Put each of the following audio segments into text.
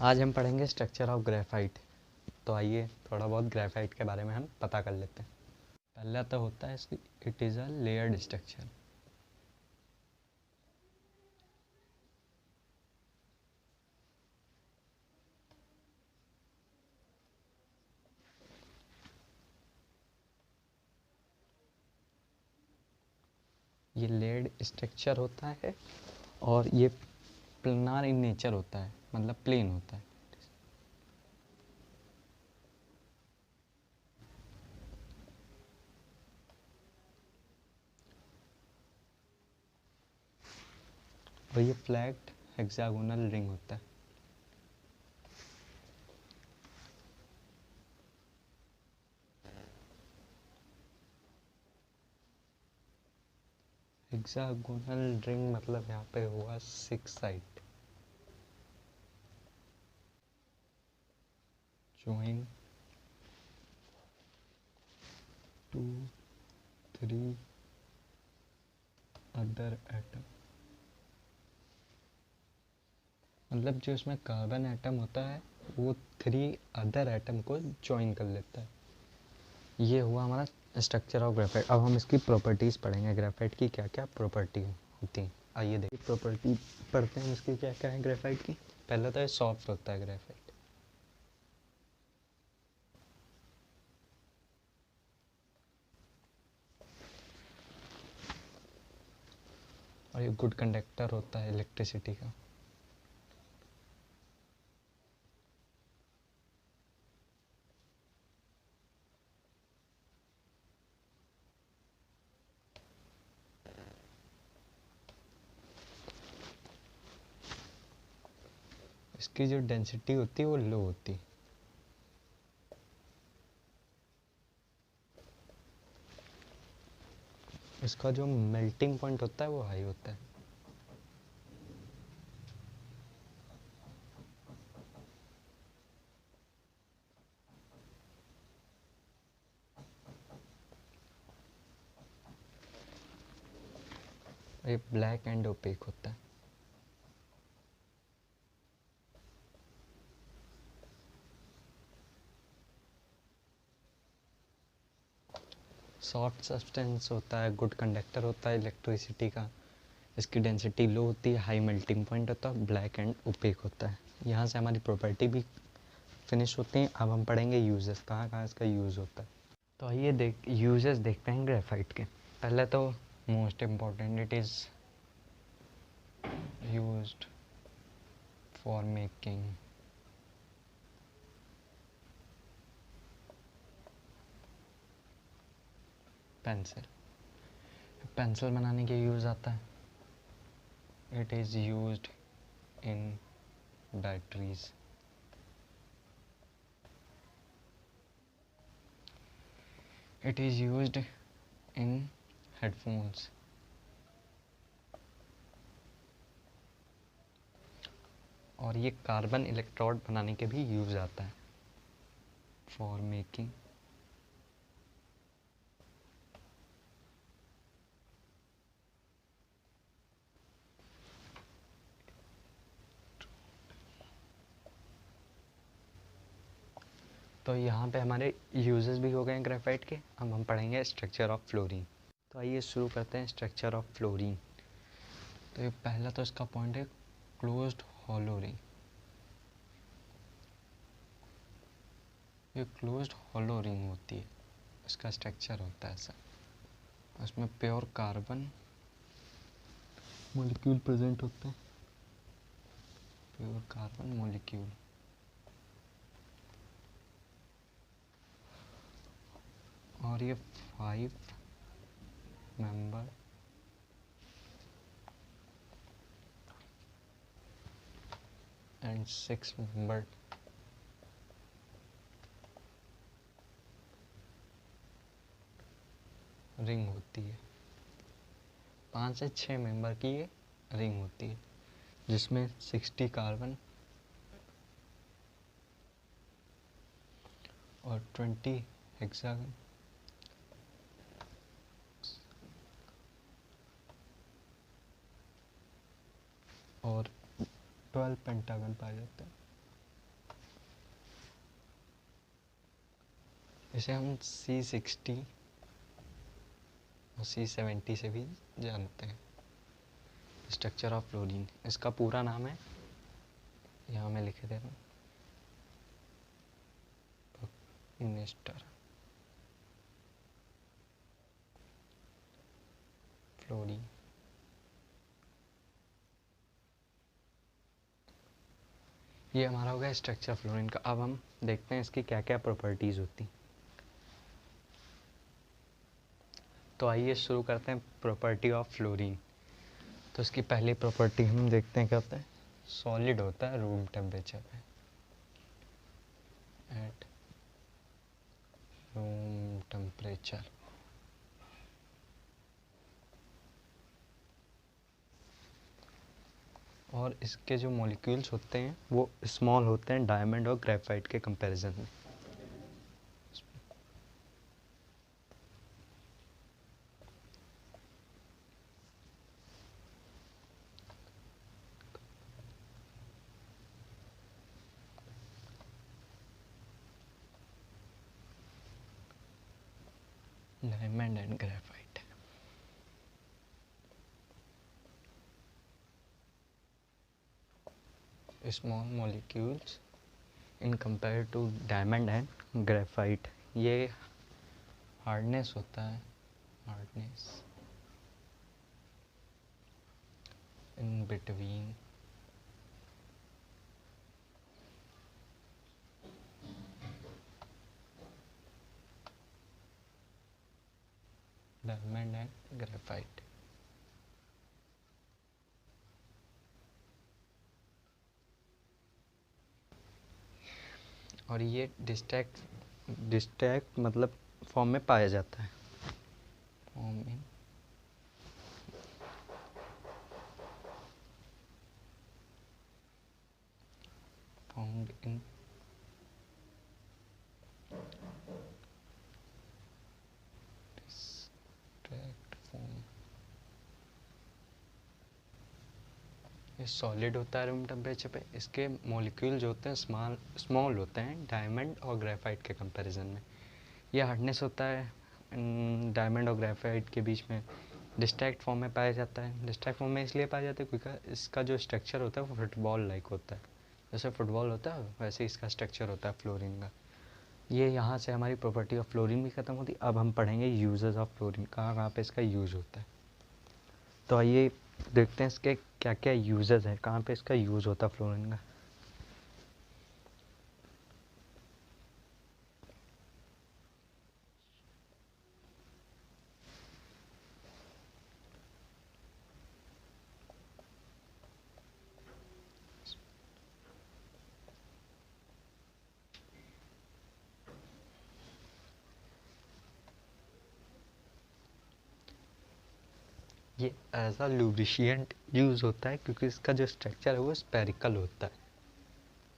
आज हम पढ़ेंगे स्ट्रक्चर ऑफ ग्रेफाइट। तो आइए थोड़ा बहुत ग्रेफाइट के बारे में हम पता कर लेते हैं। पहला तो होता है इसकी it is a layered structure. ये लेयर्ड स्ट्रक्चर होता है और ये प्लेनार इन नेचर होता है, मतलब प्लेन होता है। और ये फ्लैट हेक्सागोनल रिंग होता है। हेक्सागोनल रिंग मतलब यहाँ पे हुआ 6 साइड join 2 3 अदर एटम। मतलब जो इसमें कार्बन एटम होता है वो 3 अदर एटम को ज्वाइन कर लेता है। ये हुआ हमारा स्ट्रक्चर ऑफ ग्रेफाइट। अब हम इसकी प्रॉपर्टीज़ पढ़ेंगे, ग्रेफाइट की क्या क्या प्रॉपर्टी होती हैं। आइए देखिए प्रॉपर्टी पढ़ते हैं इसकी क्या क्या है ग्रेफाइट की। पहले तो ये सॉफ्ट होता है ग्रेफाइट। और ये गुड कंडक्टर होता है इलेक्ट्रिसिटी का। इसकी जो डेंसिटी होती है वो लो होती है। इसका जो मेल्टिंग पॉइंट होता है वो हाई होता है। और ये ब्लैक एंड ओपेक होता है। सॉफ्ट सब्सटेंस होता है, गुड कंडक्टर होता है इलेक्ट्रिसिटी का। इसकी डेंसिटी लो होती है, हाई मेल्टिंग पॉइंट होता है, ब्लैक एंड ओपेक होता है। यहाँ से हमारी प्रॉपर्टी भी फिनिश होती हैं। अब हम पढ़ेंगे यूजेस, कहाँ कहाँ इसका यूज़ होता है। तो आइए यूजेस देखते हैं ग्रेफाइट के। पहले तो most important, it is used for making pencil. Pencil बनाने के यूज़ आता है। It is used in batteries. It is used in headphones. और ये कार्बन इलेक्ट्रोड बनाने के भी यूज़ आता है, फॉर मेकिंग तो यहाँ पे हमारे यूजेस भी हो गए हैं ग्रेफाइट के। अब हम पढ़ेंगे स्ट्रक्चर ऑफ फ्लोरीन। तो आइए शुरू करते हैं स्ट्रक्चर ऑफ फ्लोरीन। तो ये पहला तो इसका पॉइंट है क्लोज्ड हॉलो रिंग। ये क्लोज्ड हॉलो रिंग होती है, इसका स्ट्रक्चर होता है ऐसा। उसमें प्योर कार्बन मॉलिक्यूल प्रेजेंट होते हैं, प्योर कार्बन मॉलिक्यूल। और ये 5 मेंबर एंड 6 मेंबर रिंग होती है। 5 से 6 मेंबर की ये रिंग होती है, जिसमें 60 कार्बन और 20 हेक्सागन और 12 पेंटागन पाए जाते हैं। इसे हम C60 और C70 से भी जानते हैं। स्ट्रक्चर ऑफ फ्लोरीन, इसका पूरा नाम है, यहाँ मैं लिख दे रहा हूँ, बकमिस्टर फ्लोरीन। ये हमारा हो गया स्ट्रक्चर फ्लोरीन का। अब हम देखते हैं इसकी क्या क्या प्रॉपर्टीज़ होती। तो आइए शुरू करते हैं प्रॉपर्टी ऑफ फ्लोरीन। तो इसकी पहली प्रॉपर्टी हम देखते हैं क्या होता है। सॉलिड होता है रूम टेम्परेचर पे, एट रूम टेम्परेचर। और इसके जो मॉलिक्यूल्स होते हैं वो स्मॉल होते हैं डायमंड और ग्रेफाइट के कंपैरिजन में। Diamond and graphite. Small molecules in compare to diamond and graphite. ये हार्डनेस होता है, hardness in between diamond and graphite. और ये डिस्टैक्ट मतलब फॉर्म में पाया जाता है, form in found in distinct form. ये सॉलिड होता है रूम टेम्परेचर पे। इसके मॉलिक्यूल जो होते हैं स्मॉल होते हैं डायमंड और ग्रेफाइट के कंपैरिजन में। ये हार्डनेस होता है डायमंड और ग्रेफाइट के बीच में। डिस्ट्रैक्ट फॉर्म में पाया जाता है। डिस्ट्रैक्ट फॉर्म में इसलिए पाया जाता है क्योंकि इसका जो स्ट्रक्चर होता है वो फुटबॉल लाइक होता है। जैसे फुटबॉल होता है वैसे इसका स्ट्रक्चर होता है फ्लोरीन का। ये यहाँ से हमारी प्रॉपर्टी ऑफ फ्लोरीन भी ख़त्म होती। अब हम पढ़ेंगे यूजेस ऑफ फ्लोरीन, कहाँ कहाँ पे इसका यूज़ होता है। तो आइए देखते हैं इसके क्या क्या यूजेस हैं, कहाँ पे इसका यूज़ होता है फ्लोरीन का। ये एज अ लुब्रिशिएंट यूज़ होता है क्योंकि इसका जो स्ट्रक्चर है वो स्पेरिकल होता है।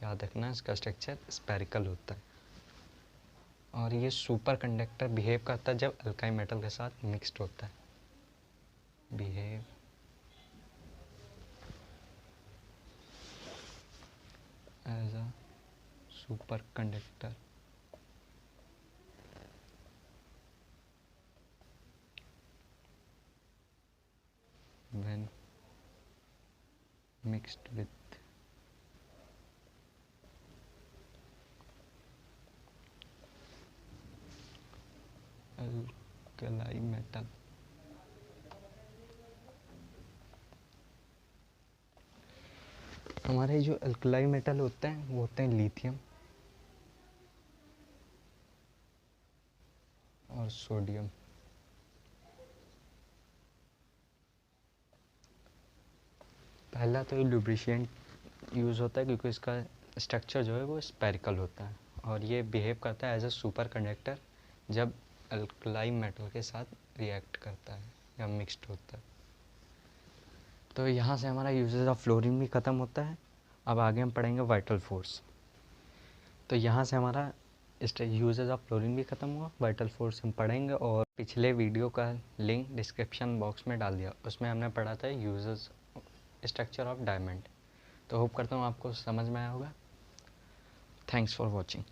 याद रखना इसका स्ट्रक्चर स्पेरिकल होता है। और ये सुपर कंडक्टर बिहेव करता है जब अल्काइल मेटल के साथ मिक्स्ड होता है। Behave as a superconductor when mixed with alkali metal। हमारे जो अल्कलाई मेटल होते हैं वो होते हैं लिथियम और सोडियम। पहला तो लुब्रिशिएंट यूज़ होता है क्योंकि इसका स्ट्रक्चर जो है वो स्पेरिकल होता है और ये बिहेव करता है एज अ सुपर कंडक्टर जब अल्कलाई मेटल के साथ रिएक्ट करता है या मिक्स्ड होता है। तो यहाँ से हमारा यूजेस ऑफ फ्लोरीन भी ख़त्म होता है। अब आगे हम पढ़ेंगे वाइटल फोर्स। तो यहाँ से हमारा यूजेस ऑफ फ्लोरीन भी ख़त्म हुआ, वाइटल फोर्स हम पढ़ेंगे। और पिछले वीडियो का लिंक डिस्क्रिप्शन बॉक्स में डाल दिया, उसमें हमने पढ़ा था यूजेस स्ट्रक्चर ऑफ डायमंड। तो होप करता हूँ आपको समझ में आया होगा। Thanks for watching.